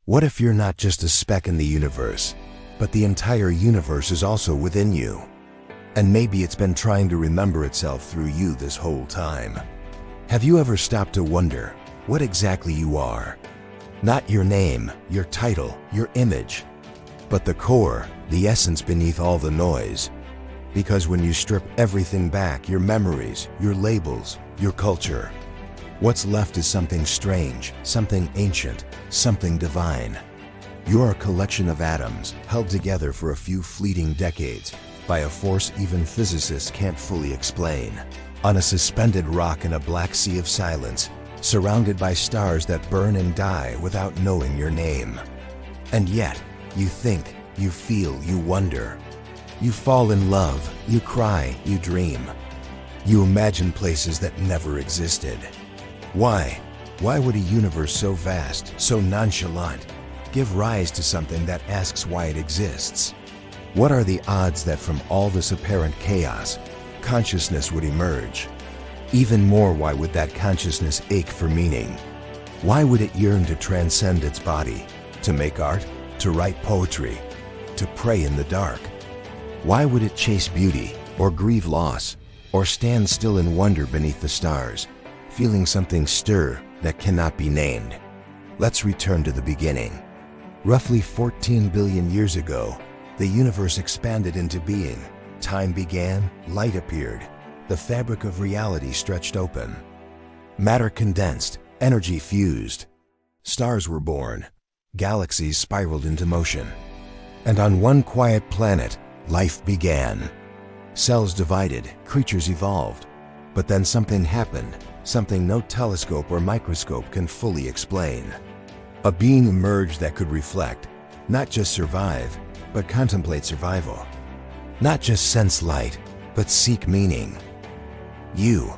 What if you're not just a speck in the universe, but the entire universe is also within you? And maybe it's been trying to remember itself through you this whole time. Have you ever stopped to wonder what exactly you are? Not your name, your title, your image, but the core, the essence beneath all the noise. Because when you strip everything back, your memories, your labels, your culture, what's left is something strange, something ancient, something divine. You're a collection of atoms held together for a few fleeting decades by a force even physicists can't fully explain. On a suspended rock in a black sea of silence, surrounded by stars that burn and die without knowing your name. And yet, you think, you feel, you wonder. You fall in love, you cry, you dream. You imagine places that never existed. Why? Why would a universe so vast, so nonchalant, give rise to something that asks why it exists? What are the odds that from all this apparent chaos, consciousness would emerge? Even more, why would that consciousness ache for meaning? Why would it yearn to transcend its body, to make art, to write poetry, to pray in the dark? Why would it chase beauty, or grieve loss, or stand still in wonder beneath the stars, feeling something stir that cannot be named? Let's return to the beginning. Roughly 14 billion years ago, the universe expanded into being. Time began, light appeared, the fabric of reality stretched open. Matter condensed, energy fused. Stars were born, galaxies spiraled into motion. And on one quiet planet, life began. Cells divided, creatures evolved. But then something happened, something no telescope or microscope can fully explain. A being emerged that could reflect, not just survive, but contemplate survival. Not just sense light, but seek meaning. You,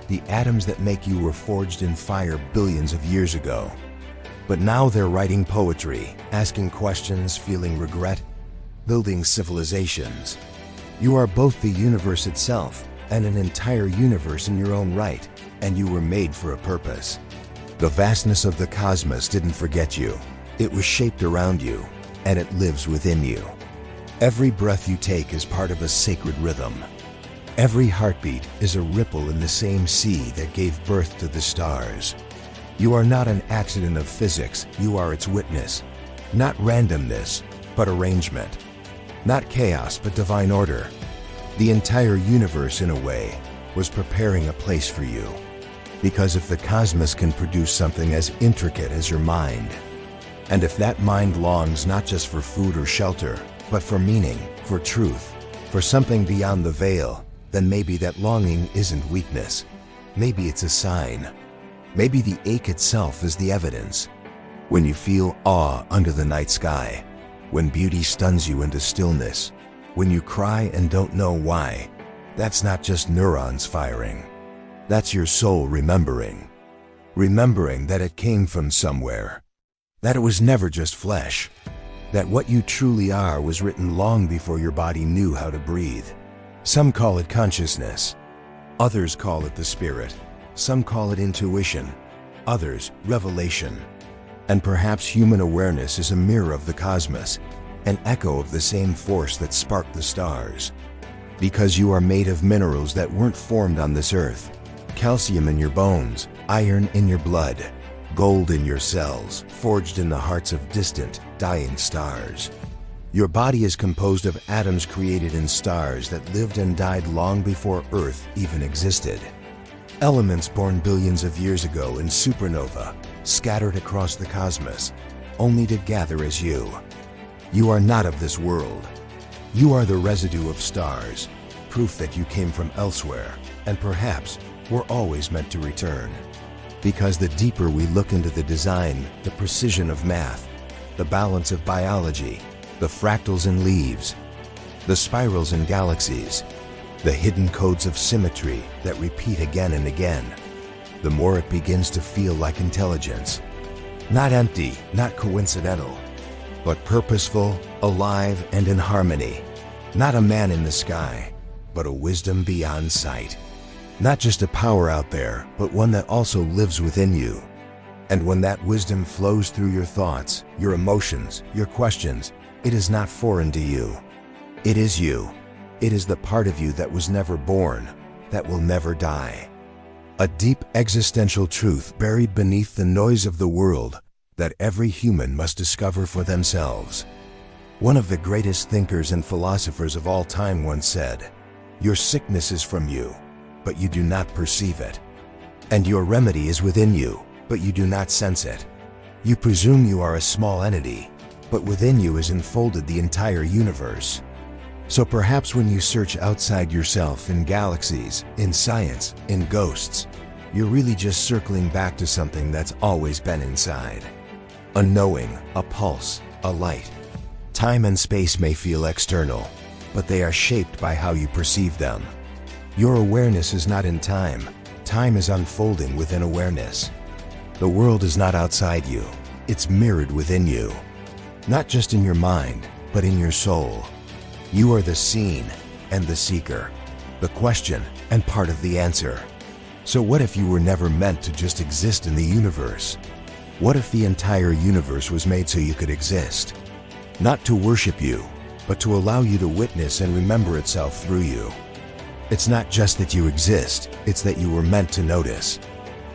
the atoms that make you, were forged in fire billions of years ago. But now they're writing poetry, asking questions, feeling regret, building civilizations. You are both the universe itself and an entire universe in your own right, and you were made for a purpose. The vastness of the cosmos didn't forget you. It was shaped around you, and it lives within you. Every breath you take is part of a sacred rhythm. Every heartbeat is a ripple in the same sea that gave birth to the stars. You are not an accident of physics, you are its witness. Not randomness, but arrangement. Not chaos, but divine order. The entire universe, in a way, was preparing a place for you. Because if the cosmos can produce something as intricate as your mind, and if that mind longs not just for food or shelter, but for meaning, for truth, for something beyond the veil, then maybe that longing isn't weakness. Maybe it's a sign. Maybe the ache itself is the evidence. When you feel awe under the night sky, when beauty stuns you into stillness, when you cry and don't know why, that's not just neurons firing. That's your soul remembering. Remembering that it came from somewhere. That it was never just flesh. That what you truly are was written long before your body knew how to breathe. Some call it consciousness. Others call it the spirit. Some call it intuition. Others, revelation. And perhaps human awareness is a mirror of the cosmos, an echo of the same force that sparked the stars. Because you are made of minerals that weren't formed on this earth. Calcium in your bones, iron in your blood, gold in your cells, forged in the hearts of distant, dying stars. Your body is composed of atoms created in stars that lived and died long before Earth even existed. Elements born billions of years ago in supernova, scattered across the cosmos, only to gather as you. You are not of this world. You are the residue of stars, proof that you came from elsewhere, and perhaps were always meant to return. Because the deeper we look into the design, the precision of math, the balance of biology, the fractals in leaves, the spirals in galaxies, the hidden codes of symmetry that repeat again and again, the more it begins to feel like intelligence. Not empty, not coincidental, but purposeful, alive, and in harmony. Not a man in the sky, but a wisdom beyond sight. Not just a power out there, but one that also lives within you. And when that wisdom flows through your thoughts, your emotions, your questions, it is not foreign to you. It is you. It is the part of you that was never born, that will never die. A deep existential truth buried beneath the noise of the world that every human must discover for themselves. One of the greatest thinkers and philosophers of all time once said, "Your sickness is from you, but you do not perceive it. And your remedy is within you, but you do not sense it. You presume you are a small entity, but within you is enfolded the entire universe." So perhaps when you search outside yourself in galaxies, in science, in ghosts, you're really just circling back to something that's always been inside. A knowing, a pulse, a light. Time and space may feel external, but they are shaped by how you perceive them. Your awareness is not in time. Time is unfolding within awareness. The world is not outside you. It's mirrored within you. Not just in your mind, but in your soul. You are the seen and the seeker, the question and part of the answer. So what if you were never meant to just exist in the universe? What if the entire universe was made so you could exist? Not to worship you, but to allow you to witness and remember itself through you. It's not just that you exist, it's that you were meant to notice,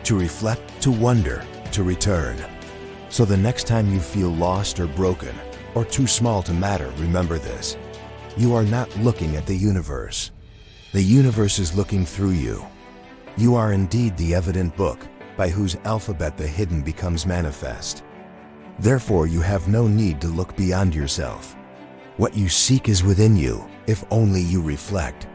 to reflect, to wonder, to return. So the next time you feel lost or broken, or too small to matter, remember this. You are not looking at the universe. The universe is looking through you. You are indeed the evident book, by whose alphabet the hidden becomes manifest. Therefore, you have no need to look beyond yourself. What you seek is within you, if only you reflect.